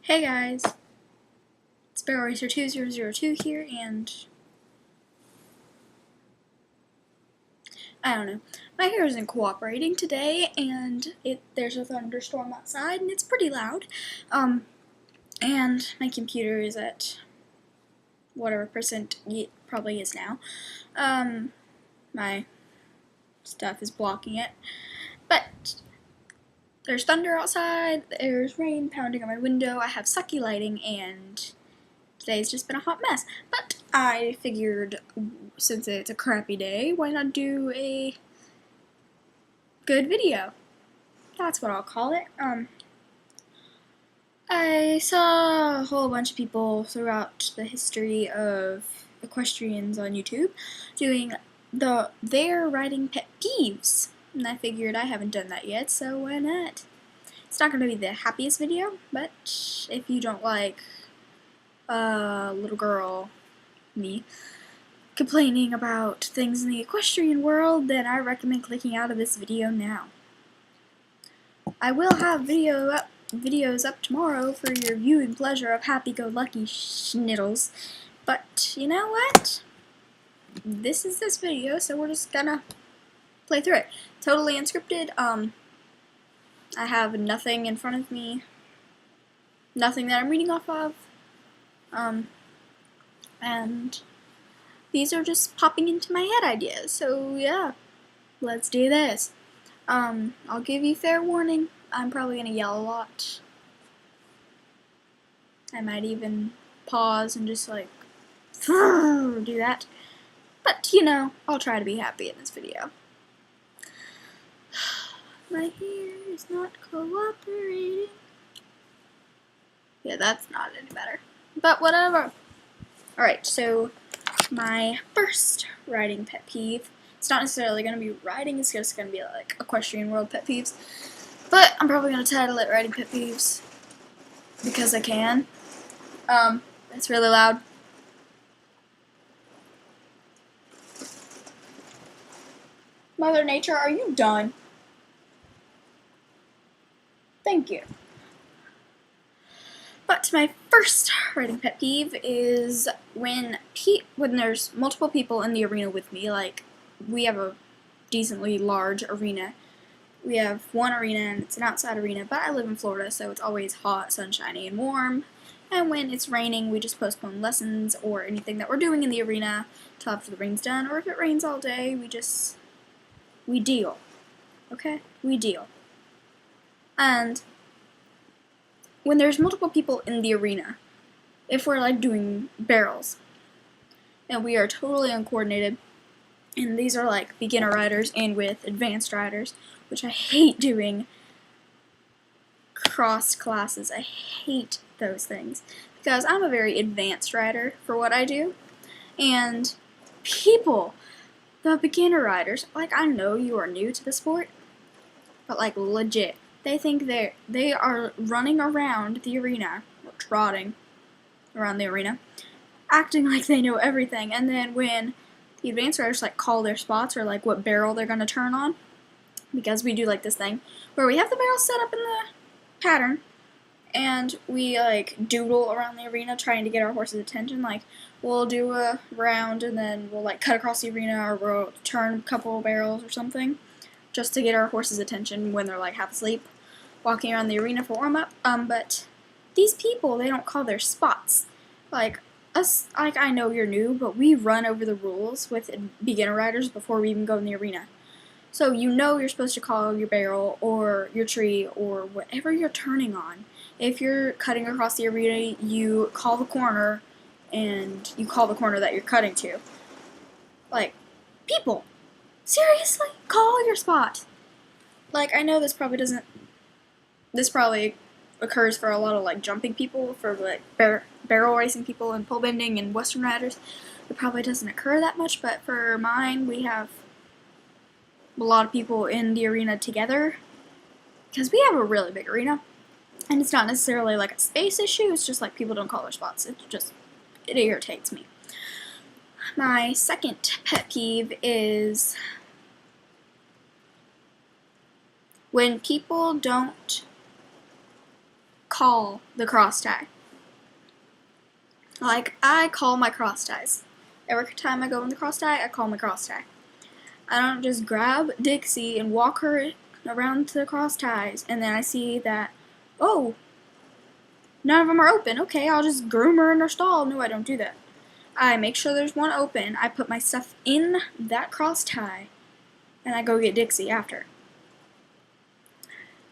Hey guys, it's BarrelRacer2002 here, and I don't know, my hair isn't cooperating today, and there's a thunderstorm outside, and it's pretty loud, and my computer is at whatever percent it probably is now. My stuff is blocking it, but there's thunder outside, there's rain pounding on my window, I have sucky lighting, and today's just been a hot mess. But I figured, since it's a crappy day, why not do a good video? That's what I'll call it. I saw a whole bunch of people throughout the history of equestrians on YouTube doing their riding pet peeves. And I figured I haven't done that yet, so why not? It's not going to be the happiest video, but if you don't like little girl, me, complaining about things in the equestrian world, then I recommend clicking out of this video now. I will have videos up tomorrow for your viewing pleasure of happy-go-lucky schnittles, but you know what? This is this video, so we're just gonna play through it. Totally unscripted. I have nothing in front of me, nothing that I'm reading off of. And these are just popping into my head ideas, so yeah, let's do this. I'll give you fair warning, I'm probably gonna yell a lot. I might even pause and just like, do that. But, you know, I'll try to be happy in this video. My hair is not cooperating. Yeah, that's not any better. But whatever. Alright, so my first riding pet peeve, it's not necessarily going to be riding, it's just going to be like equestrian world pet peeves. But I'm probably going to title it riding pet peeves because I can. It's really loud. Mother Nature, are you done? Thank you. But my first riding pet peeve is when there's multiple people in the arena with me. Like, we have a decently large arena. We have one arena and it's an outside arena, but I live in Florida, so it's always hot, sunshiny, and warm. And when it's raining, we just postpone lessons or anything that we're doing in the arena till after the rain's done. Or if it rains all day, we deal. Okay? We deal. And when there's multiple people in the arena, if we're like doing barrels, and we are totally uncoordinated, and these are like beginner riders and with advanced riders, which I hate doing cross classes. I hate those things because I'm a very advanced rider for what I do, and people, the beginner riders, like, I know you are new to the sport, but like legit, they think they are running around the arena, or trotting around the arena, acting like they know everything, and then when the advanced riders like call their spots or like what barrel they're gonna turn on, because we do like this thing where we have the barrel set up in the pattern, and we like doodle around the arena trying to get our horse's attention. Like, we'll do a round and then we'll like cut across the arena, or we'll turn a couple of barrels or something just to get our horse's attention when they're like half asleep walking around the arena for warm-up. But these people, they don't call their spots. Like us, like, I know you're new, but we run over the rules with beginner riders before we even go in the arena. So you know you're supposed to call your barrel or your tree or whatever you're turning on. If you're cutting across the arena, you call the corner, and you call the corner that you're cutting to. Like, people, seriously, call your spot. Like, I know this probably occurs for a lot of like jumping people, for like barrel racing people and pole bending and western riders. It probably doesn't occur that much, but for mine, we have a lot of people in the arena together because we have a really big arena, and it's not necessarily like a space issue, it's just like people don't call their spots. It irritates me. My second pet peeve is when people don't call the cross tie. Like, I call my cross ties. Every time I go in the cross tie, I call my cross tie. I don't just grab Dixie and walk her around to the cross ties, and then I see that, oh, none of them are open. Okay, I'll just groom her in her stall. No, I don't do that. I make sure there's one open. I put my stuff in that cross tie, and I go get Dixie after.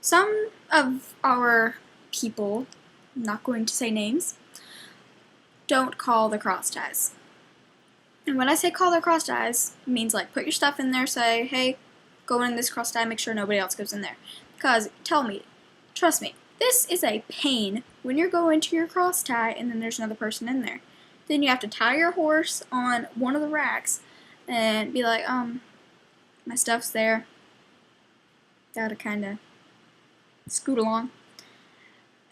Some of our people, I'm not going to say names, don't call the cross ties. And when I say call the cross ties, it means like put your stuff in there, say, hey, go in this cross tie, make sure nobody else goes in there. Because, trust me, this is a pain when you're going to your cross tie and then there's another person in there. Then you have to tie your horse on one of the racks and be like, my stuff's there. Gotta kinda scoot along.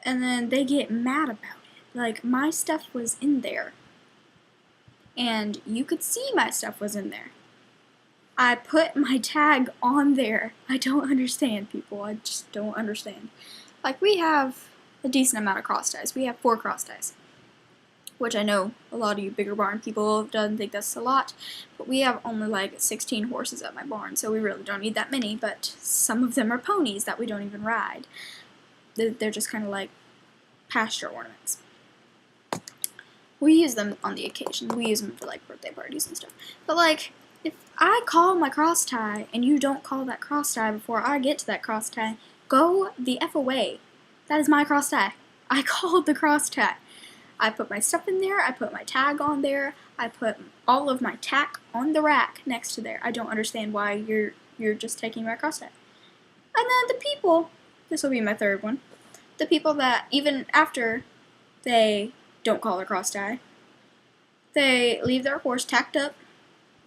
And then they get mad about it. Like, my stuff was in there. And you could see my stuff was in there. I put my tag on there. I don't understand, people. I just don't understand. Like, we have a decent amount of cross ties. We have 4 cross ties. Which I know a lot of you bigger barn people don't think that's a lot. But we have only like 16 horses at my barn, so we really don't need that many. But some of them are ponies that we don't even ride. They're just kind of like pasture ornaments. We use them on the occasion. We use them for like birthday parties and stuff. But like, if I call my cross tie and you don't call that cross tie before I get to that cross tie, go the F away. That is my cross tie. I called the cross tie. I put my stuff in there. I put my tag on there. I put all of my tack on the rack next to there. I don't understand why you're just taking my cross tie. And then the people, this will be my third one, the people that even after they don't call their cross tie, they leave their horse tacked up,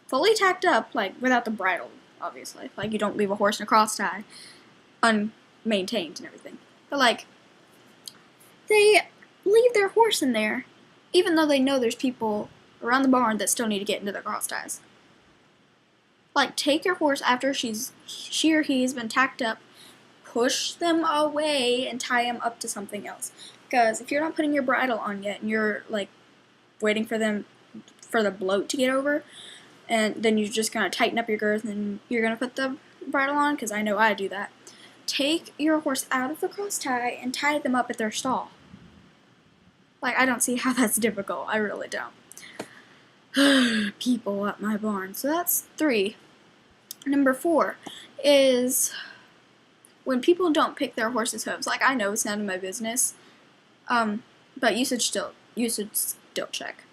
fully tacked up, like without the bridle, obviously. Like, you don't leave a horse in a cross tie unmaintained and everything. But like, they leave their horse in there, even though they know there's people around the barn that still need to get into their cross ties. Like, take your horse after she or he has been tacked up, push them away, and tie them up to something else. Because if you're not putting your bridle on yet, and you're like waiting for the bloat to get over, and then you're just gonna tighten up your girth, and you're gonna put the bridle on. Because I know I do that. Take your horse out of the cross tie and tie them up at their stall. Like, I don't see how that's difficult. I really don't. People at my barn. So that's 3. Number 4 is when people don't pick their horse's hooves. Like, I know it's none of my business, but you should still check.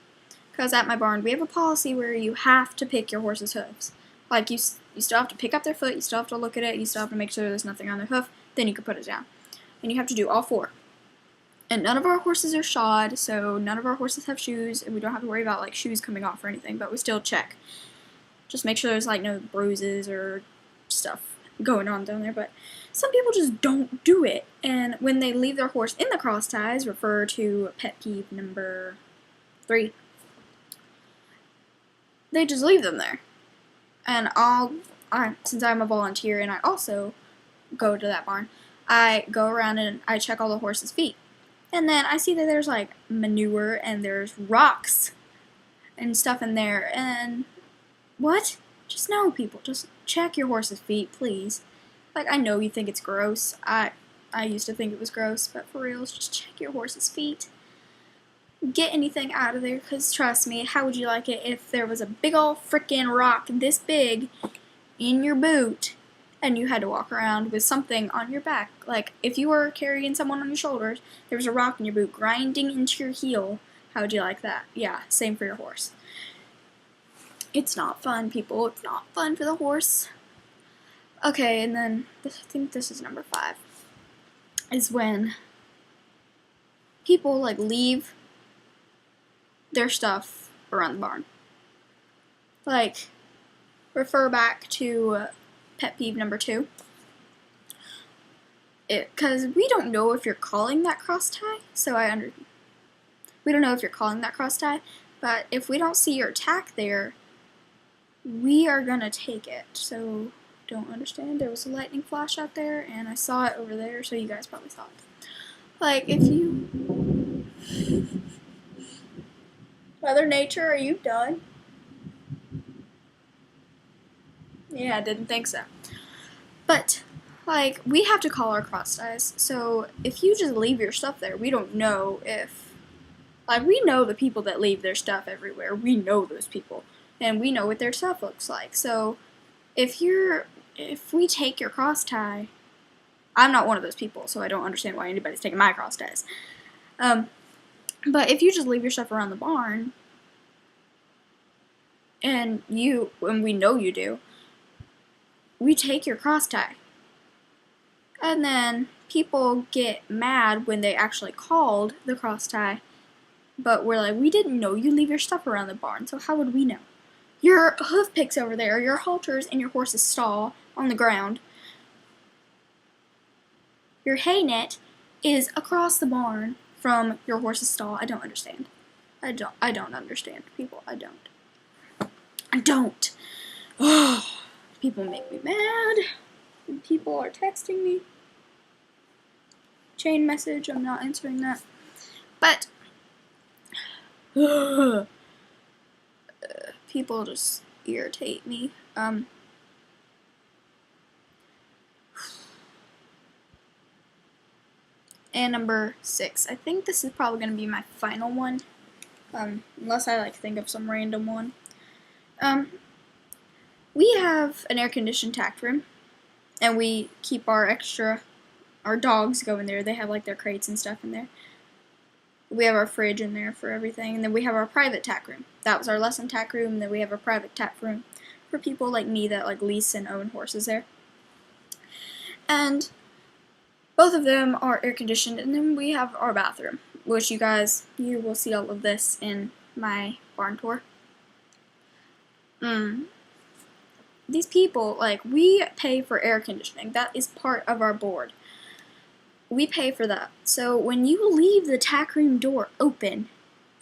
Because at my barn, we have a policy where you have to pick your horse's hooves. Like, you still have to pick up their foot, you still have to look at it, you still have to make sure there's nothing on their hoof, then you can put it down. And you have to do all 4. And none of our horses are shod, so none of our horses have shoes, and we don't have to worry about like shoes coming off or anything, but we still check. Just make sure there's like no bruises or stuff going on down there, but some people just don't do it. And when they leave their horse in the cross ties, refer to pet peeve number 3. They just leave them there. And since I'm a volunteer and I also go to that barn, I go around and I check all the horses' feet. And then I see that there's like manure and there's rocks and stuff in there. And what? Just no, people. Just check your horse's feet, please. Like, I know you think it's gross. I used to think it was gross, but for reals, just check your horse's feet. Get anything out of there, because trust me, how would you like it if there was a big ol' frickin' rock this big in your boot and you had to walk around with something on your back? Like, if you were carrying someone on your shoulders, there was a rock in your boot grinding into your heel. How would you like that? Yeah, same for your horse. It's not fun, people. It's not fun for the horse. Okay, and then I think this is number 5. Is when people like leave their stuff around the barn. Like, refer back to pet peeve number 2. Because we don't know if you're calling that cross tie, we don't know if you're calling that cross tie, but if we don't see your tack there, we are gonna take it. So, don't understand. There was a lightning flash out there, and I saw it over there, so you guys probably saw it. Like, if you... Mother Nature, are you done? Yeah, I didn't think so. But, like, we have to call our cross ties, so if you just leave your stuff there, we don't know if... Like, we know the people that leave their stuff everywhere. We know those people. And we know what their stuff looks like. So, if we take your cross tie... I'm not one of those people, so I don't understand why anybody's taking my cross ties. But if you just leave your stuff around the barn, and we know you do, we take your cross tie. And then people get mad when they actually called the cross tie, but we're like, we didn't know you leave your stuff around the barn, so how would we know? Your hoof picks over there, your halters in your horse's stall on the ground. Your hay net is across the barn from your horse's stall. I don't understand. I don't understand, people. I don't. Oh, people make me mad. And people are texting me. Chain message, I'm not answering that. But people just irritate me. And number 6. I think this is probably going to be my final one. Unless I think of some random one. We have an air-conditioned tack room. And we keep our dogs go in there. They have their crates and stuff in there. We have our fridge in there for everything. And then we have our private tack room. That was our lesson tack room. And then we have our private tack room for people like me that lease and own horses there. And both of them are air conditioned, and then we have our bathroom, which you will see all of this in my barn tour. These people, we pay for air conditioning. That is part of our board. We pay for that. So when you leave the tack room door open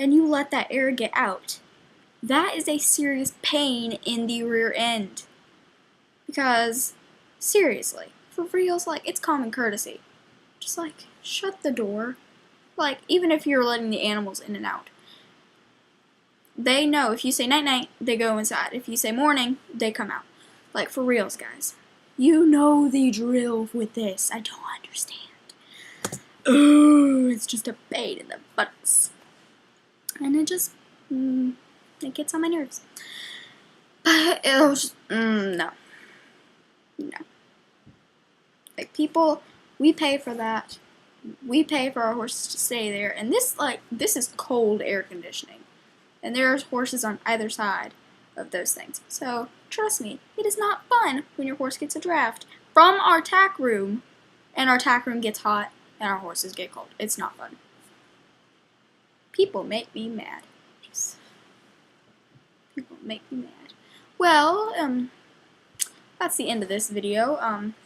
and you let that air get out, that is a serious pain in the rear end. Because, seriously, for reals, it's common courtesy. Just, shut the door. Even if you're letting the animals in and out. They know if you say night-night, they go inside. If you say morning, they come out. For reals, guys. You know the drill with this. I don't understand. Ooh, it's just a pain in the butts. And it just, it gets on my nerves. But it was, no. No. People... We pay for that. We pay for our horses to stay there. And this is cold air conditioning. And there's horses on either side of those things. So, trust me, it is not fun when your horse gets a draft from our tack room, and our tack room gets hot, and our horses get cold. It's not fun. People make me mad. People make me mad. Well, that's the end of this video.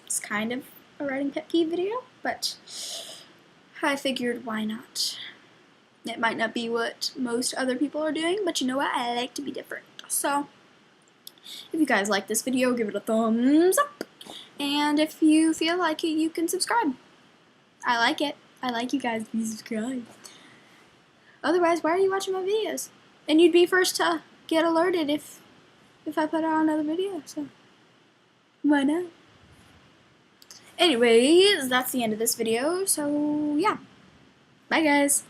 It's kind of a writing pet peeve video, but I figured why not. It might not be what most other people are doing, but you know what? I like to be different. So, if you guys like this video, give it a thumbs up. And if you feel like it, you can subscribe. I like it. I like you guys to be subscribed. Otherwise, why are you watching my videos? And you'd be first to get alerted if I put out another video, so why not? Anyways, that's the end of this video, so yeah. Bye, guys.